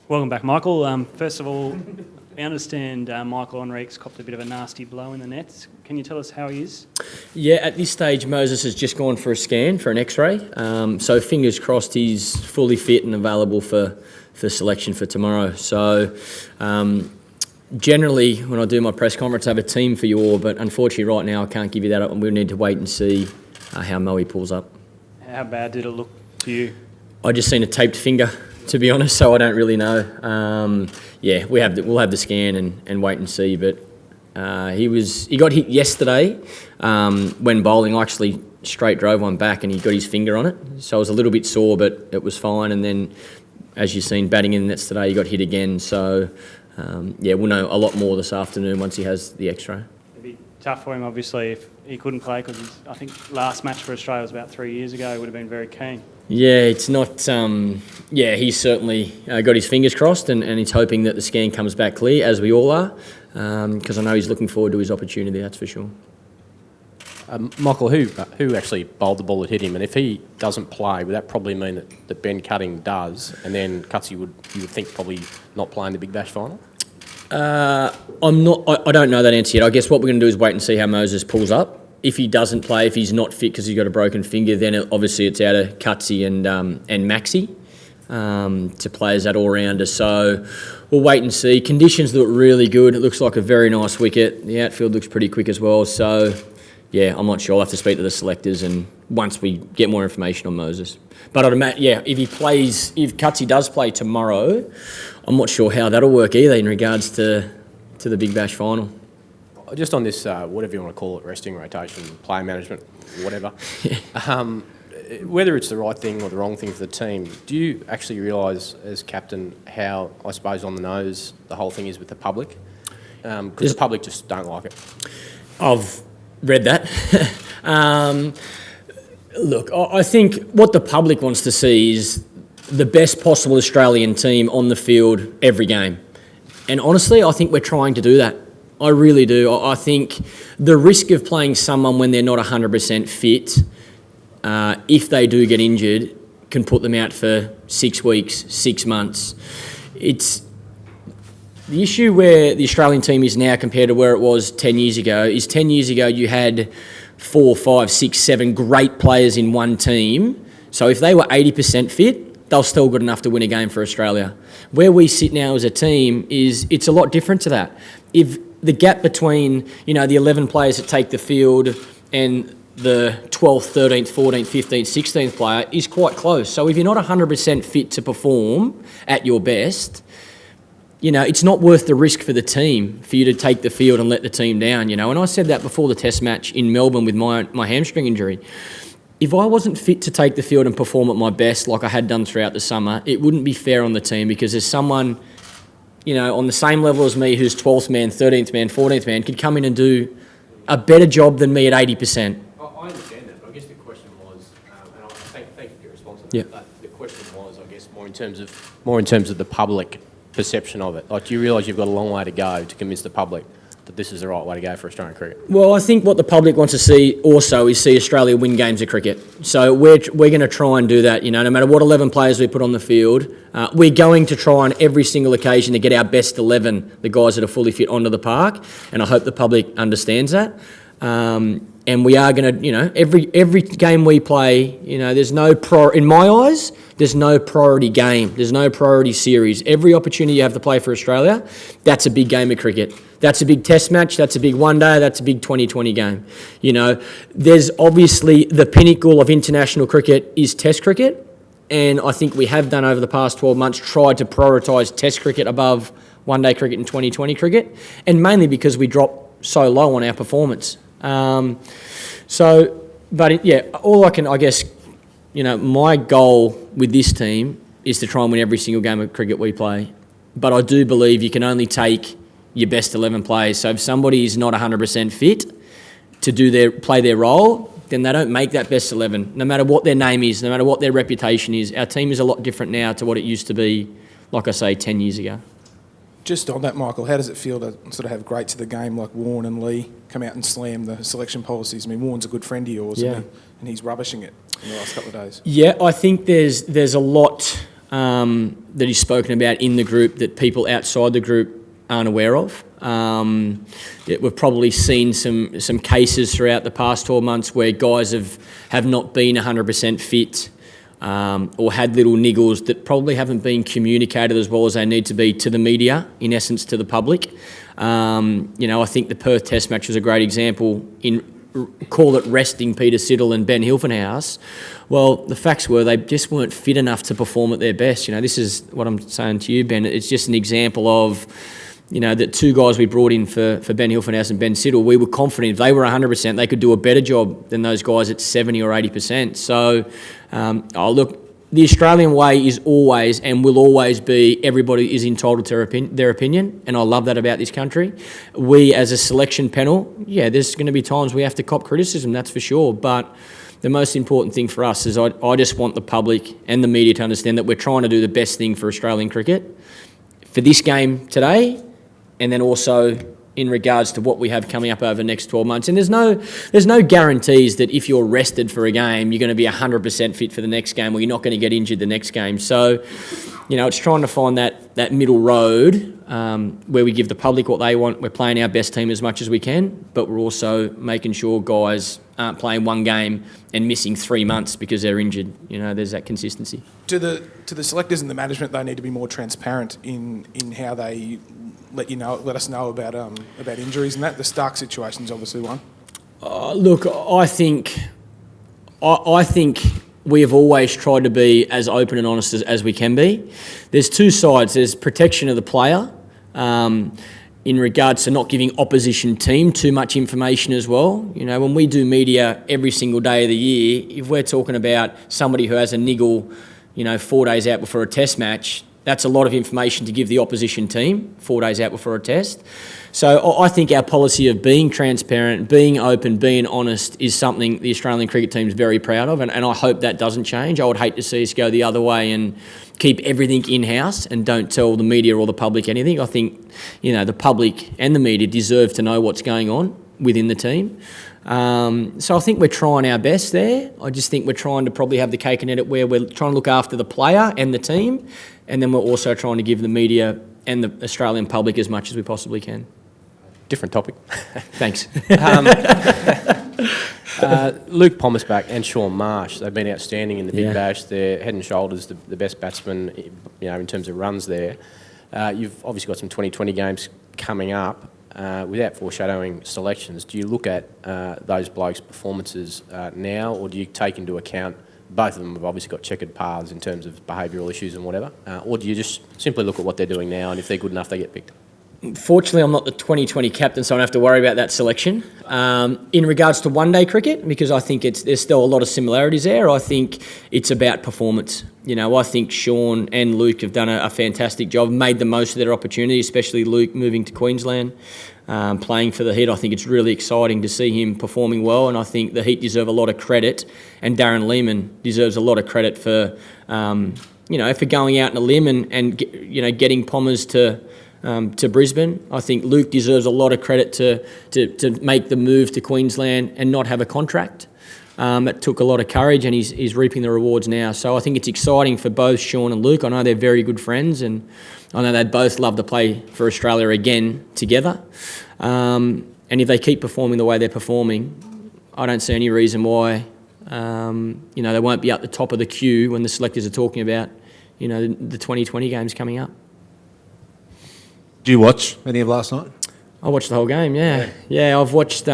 Welcome back, Michael. First of all, I understand Michael Enrique's copped a bit of a nasty blow in the nets. Can you tell us how he is? Yeah, at this stage, Moses has just gone for a scan, for an X-ray. So fingers crossed he's fully fit and available for selection for tomorrow. So generally, when I do my press conference, I have a team for you all, but unfortunately right now I can't give you that up, and we'll need to wait and see how Moe pulls up. How bad did it look to you? I just seen a taped finger, to be honest, so I don't really know. We'll have the scan and wait and see. But he got hit yesterday when bowling. I actually straight drove one back and he got his finger on it, so I was a little bit sore, but it was fine. And then, as you've seen, batting in the nets today, he got hit again. So we'll know a lot more this afternoon once he has the X-ray. It'd be tough for him, obviously, if he couldn't play, because I think last match for Australia was about 3 years ago. He would have been very keen. Yeah, it's not. He's certainly got his fingers crossed, and he's hoping that the scan comes back clear, as we all are, because I know he's looking forward to his opportunity. That's for sure. Michael, who actually bowled the ball that hit him, and if he doesn't play, would that probably mean that Ben Cutting does, and then Cutsy you would think probably not playing the Big Bash final? I'm not. I don't know that answer yet. I guess what we're going to do is wait and see how Moses pulls up. If he doesn't play, if he's not fit because he's got a broken finger, then obviously it's out of Cutsy and Maxi to play as that all-rounder. So we'll wait and see. Conditions look really good. It looks like a very nice wicket. The outfield looks pretty quick as well. So, yeah, I'm not sure. I'll have to speak to the selectors and once we get more information on Moses. But if Cutsy does play tomorrow, I'm not sure how that'll work either in regards to the Big Bash final. Just on this, whatever you want to call it, resting rotation, player management, whatever, whether it's the right thing or the wrong thing for the team, do you actually realise as captain how, I suppose, on the nose the whole thing is with the public? Because the public just don't like it. I've read that. Look, I think what the public wants to see is the best possible Australian team on the field every game. And honestly, I think we're trying to do that. I really do. I think the risk of playing someone when they're not 100% fit, if they do get injured, can put them out for 6 weeks, 6 months. It's the issue where the Australian team is now compared to where it was 10 years ago is 10 years ago you had 4, 5, 6, 7 great players in one team. So if they were 80% fit, they're still good enough to win a game for Australia. Where we sit now as a team it's a lot different to that. If the gap between, the 11 players that take the field and the 12th, 13th, 14th, 15th, 16th player is quite close. So if you're not 100% fit to perform at your best, it's not worth the risk for the team for you to take the field and let the team down, And I said that before the test match in Melbourne with my hamstring injury. If I wasn't fit to take the field and perform at my best like I had done throughout the summer, it wouldn't be fair on the team because there's someone on the same level as me who's 12th man, 13th man, 14th man, could come in and do a better job than me at 80%. I understand that, but I guess the question was, and I thank you for your response on that, Yeah. but the question was, I guess, more in terms of the public perception of it. Like, do you realise you've got a long way to go to convince the public that this is the right way to go for Australian cricket? Well, I think what the public wants to see also is see Australia win games of cricket. So we're going to try and do that, no matter what 11 players we put on the field. We're going to try on every single occasion to get our best 11, the guys that are fully fit, onto the park, and I hope the public understands that. And we are going to, every game we play, there's no in my eyes, there's no priority game. There's no priority series. Every opportunity you have to play for Australia, that's a big game of cricket. That's a big test match. That's a big one day. That's a big 2020 game. There's obviously the pinnacle of international cricket is test cricket. And I think we have done over the past 12 months tried to prioritise test cricket above one-day cricket and 2020 cricket. And mainly because we dropped so low on our performance. All I can, I guess, my goal with this team is to try and win every single game of cricket we play. But I do believe you can only take your best 11 players. So if somebody is not 100% fit to play their role, then they don't make that best 11, no matter what their name is, no matter what their reputation is. Our team is a lot different now to what it used to be, like I say, 10 years ago. Just on that, Michael, how does it feel to sort of have greats of the game like Warne and Lee come out and slam the selection policies? I mean, Warne's a good friend of yours, and he's rubbishing it in the last couple of days. Yeah, I think there's a lot that he's spoken about in the group that people outside the group aren't aware of. We've probably seen some cases throughout the past 12 months where guys have not been 100% fit or had little niggles that probably haven't been communicated as well as they need to be to the media, in essence to the public. I think the Perth Test match was a great example call it resting Peter Siddle and Ben Hilfenhaus. Well, the facts were they just weren't fit enough to perform at their best. This is what I'm saying to you, Ben. It's just an example of, that two guys we brought in for Ben Hilfenhaus and Ben Siddle, we were confident if they were 100%, they could do a better job than those guys at 70 or 80%. So, look, the Australian way is always and will always be everybody is entitled to their opinion, and I love that about this country. We, as a selection panel, there's going to be times we have to cop criticism, that's for sure, but the most important thing for us is I just want the public and the media to understand that we're trying to do the best thing for Australian cricket for this game today, and then also in regards to what we have coming up over the next 12 months. And there's no guarantees that if you're rested for a game, you're going to be 100% fit for the next game, or you're not going to get injured the next game. So, it's trying to find that middle road where we give the public what they want. We're playing our best team as much as we can, but we're also making sure guys aren't playing one game and missing 3 months because they're injured. There's that consistency. To the selectors and the management, they need to be more transparent in how they let us know about injuries and that. The Stark situation is obviously one. Look, I think we have always tried to be as open and honest as we can be. There's two sides. There's protection of the player in regards to not giving opposition team too much information as well. When we do media every single day of the year, if we're talking about somebody who has a niggle, 4 days out before a test match, that's a lot of information to give the opposition team 4 days out before a test. So I think our policy of being transparent, being open, being honest is something the Australian cricket team is very proud of, and I hope that doesn't change. I would hate to see us go the other way and keep everything in-house and don't tell the media or the public anything. I think, the public and the media deserve to know what's going on within the team. So I think we're trying our best there. I just think we're trying to probably have the cake and eat it, where we're trying to look after the player and the team, and then we're also trying to give the media and the Australian public as much as we possibly can. Different topic. Thanks. Luke Pommersback and Shaun Marsh, they've been outstanding in the Big Yeah. Bash. They're head and shoulders the best batsmen, in terms of runs there. You've obviously got some 2020 games coming up. Without foreshadowing selections, do you look at those blokes' performances now, or do you take into account both of them have obviously got checkered paths in terms of behavioural issues and whatever, or do you just simply look at what they're doing now, and if they're good enough, they get picked? Fortunately, I'm not the 2020 captain, so I don't have to worry about that selection. In regards to one-day cricket, because I think there's still a lot of similarities there, I think it's about performance. I think Shaun and Luke have done a fantastic job, made the most of their opportunity, especially Luke moving to Queensland, playing for the Heat. I think it's really exciting to see him performing well, and I think the Heat deserve a lot of credit, and Darren Lehmann deserves a lot of credit for, for going out on a limb and getting Pommers to Brisbane. I think Luke deserves a lot of credit to make the move to Queensland and not have a contract. It took a lot of courage, and he's reaping the rewards now. So I think it's exciting for both Shaun and Luke. I know they're very good friends, and I know they'd both love to play for Australia again together. And if they keep performing the way they're performing, I don't see any reason why they won't be at the top of the queue when the selectors are talking about the 2020 games coming up. Do you watch any of last night? I watched the whole game. Yeah. I've watched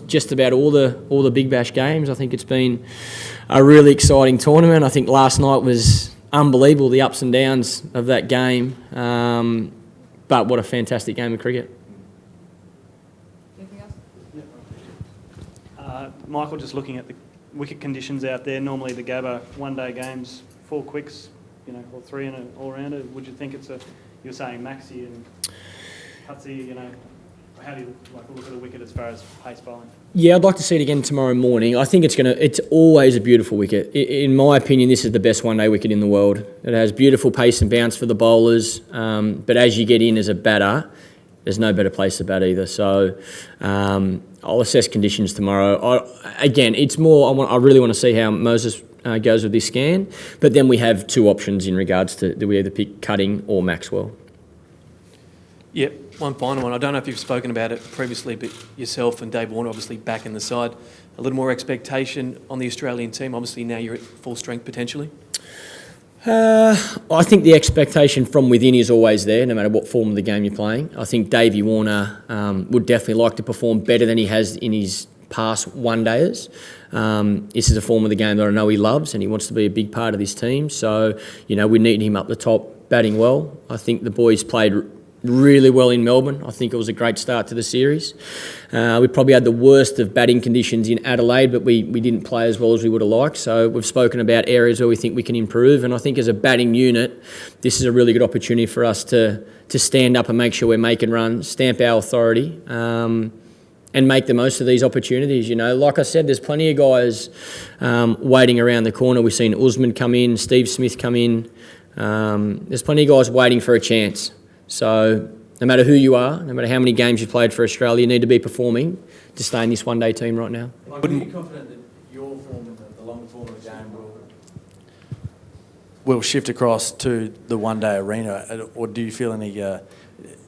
just about all the Big Bash games. I think it's been a really exciting tournament. I think last night was unbelievable, the ups and downs of that game. But what a fantastic game of cricket. Anything else? Michael, just looking at the wicket conditions out there, normally the GABBA one-day games, 4 quicks, or 3 and an all-rounder. Would you think you're saying Maxi and Hutsy, how do you look at the wicket as far as pace bowling? Yeah, I'd like to see it again tomorrow morning. I think it's always a beautiful wicket. In my opinion, this is the best one-day wicket in the world. It has beautiful pace and bounce for the bowlers, but as you get in as a batter, there's no better place to bat either. So I'll assess conditions tomorrow. It's more, I really want to see how Moses goes with this scan, but then we have two options in regards to, do we either pick Cutting or Maxwell? Yep, one final one. I don't know if you've spoken about it previously, but yourself and Dave Warner obviously back in the side. A little more expectation on the Australian team. Obviously now you're at full strength potentially. I think the expectation from within is always there, no matter what form of the game you're playing. I think Davey Warner would definitely like to perform better than he has in his past one-dayers. This is a form of the game that I know he loves, and he wants to be a big part of this team. So, we need him up the top, batting well. I think the boys played really well in Melbourne. I think it was a great start to the series. We probably had the worst of batting conditions in Adelaide, but we didn't play as well as we would have liked. So we've spoken about areas where we think we can improve, and I think as a batting unit, this is a really good opportunity for us to stand up and make sure we're making runs, stamp our authority, and make the most of these opportunities. Like I said, there's plenty of guys waiting around the corner. We've seen Usman come in, Steve Smith come in. There's plenty of guys waiting for a chance. So no matter who you are, no matter how many games you've played for Australia, you need to be performing to stay in this one-day team right now. Are you confident that your form and the longer form of the game will shift across to the one-day arena, or do you feel any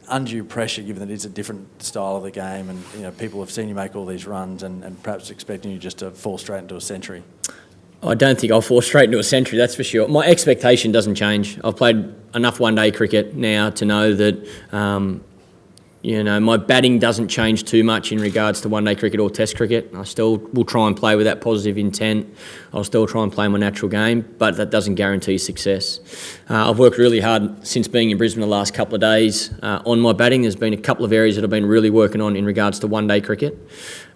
undue pressure given that it's a different style of the game and people have seen you make all these runs and perhaps expecting you just to fall straight into a century? I don't think I'll fall straight into a century, that's for sure. My expectation doesn't change. I've played enough one-day cricket now to know that, my batting doesn't change too much in regards to one-day cricket or test cricket. I still will try and play with that positive intent. I'll still try and play my natural game, but that doesn't guarantee success. I've worked really hard since being in Brisbane the last couple of days on my batting. There's been a couple of areas that I've been really working on in regards to one-day cricket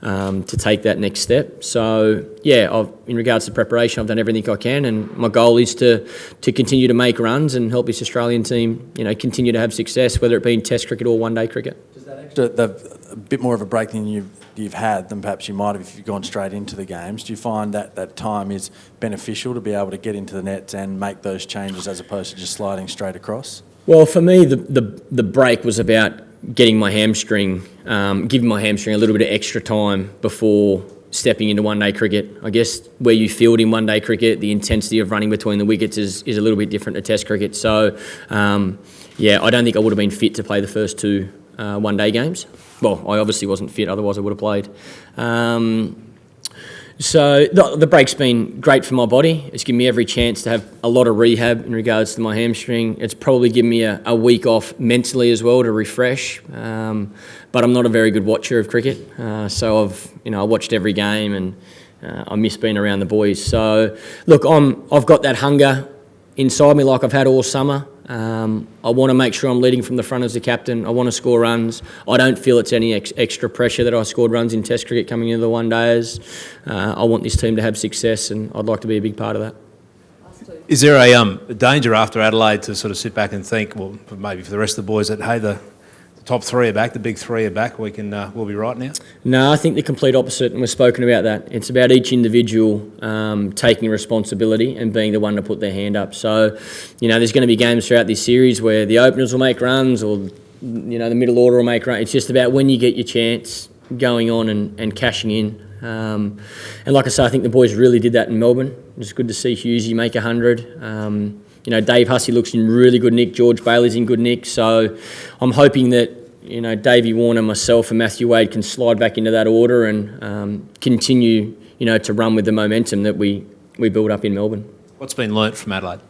to take that next step. So, in regards to preparation, I've done everything I can, and my goal is to continue to make runs and help this Australian team, continue to have success, whether it be in test cricket or one-day cricket. Does that a bit more of a break than you've had than perhaps you might have if you've gone straight into the games? Do you find that time is beneficial to be able to get into the nets and make those changes as opposed to just sliding straight across? Well, for me, the break was about getting my hamstring, giving my hamstring a little bit of extra time before stepping into one-day cricket. I guess where you field in one-day cricket, the intensity of running between the wickets is a little bit different to test cricket. So, I don't think I would have been fit to play the first two one-day games. Well, I obviously wasn't fit, otherwise I would have played. So the break's been great for my body. It's given me every chance to have a lot of rehab in regards to my hamstring. It's probably given me a week off mentally as well to refresh. But I'm not a very good watcher of cricket. So I watched every game and I miss being around the boys. So look, I've got that hunger inside me like I've had all summer. I want to make sure I'm leading from the front as the captain. I want to score runs. I don't feel it's any extra pressure that I scored runs in Test cricket coming into the one-dayers. I want this team to have success, and I'd like to be a big part of that. Is there a danger after Adelaide to sort of sit back and think, well, maybe for the rest of the boys, that, hey, the top three are back, the big three are back, we'll be right now? No, I think the complete opposite, and we've spoken about that. It's about each individual taking responsibility and being the one to put their hand up. So, there's going to be games throughout this series where the openers will make runs or, the middle order will make runs. It's just about when you get your chance going on and cashing in. And like I say, I think the boys really did that in Melbourne. It's good to see Hughesy make 100. Dave Hussey looks in really good nick. George Bailey's in good nick. So I'm hoping that, Davey Warner, myself and Matthew Wade can slide back into that order and continue, to run with the momentum that we built up in Melbourne. What's been learnt from Adelaide?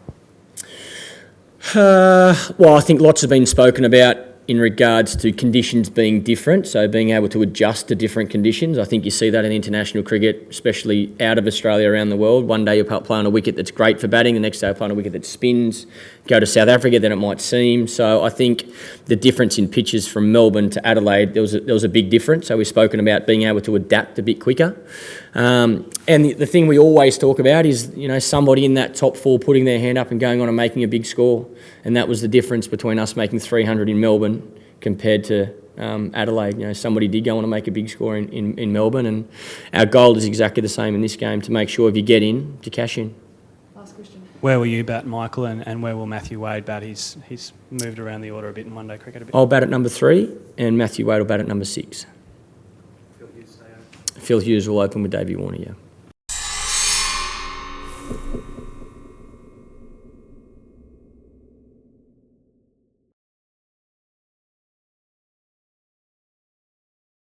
Well, I think lots have been spoken about in regards to conditions being different, so being able to adjust to different conditions. I think you see that in international cricket, especially out of Australia around the world. One day you'll play on a wicket that's great for batting, the next day you'll play on a wicket that spins. Go to South Africa, then it might seam. So I think the difference in pitches from Melbourne to Adelaide, there was a big difference. So we've spoken about being able to adapt a bit quicker. And the thing we always talk about is, somebody in that top four putting their hand up and going on and making a big score. And that was the difference between us making 300 in Melbourne compared to Adelaide. Somebody did go on and make a big score in Melbourne, and our goal is exactly the same in this game, to make sure if you get in, to cash in. Last question. Where will you bat, Michael, and where will Matthew Wade bat? He's moved around the order a bit in one-day cricket a bit. I'll bat at number 3 and Matthew Wade will bat at number 6. Phil Hughes will open with Davey Warner, yeah.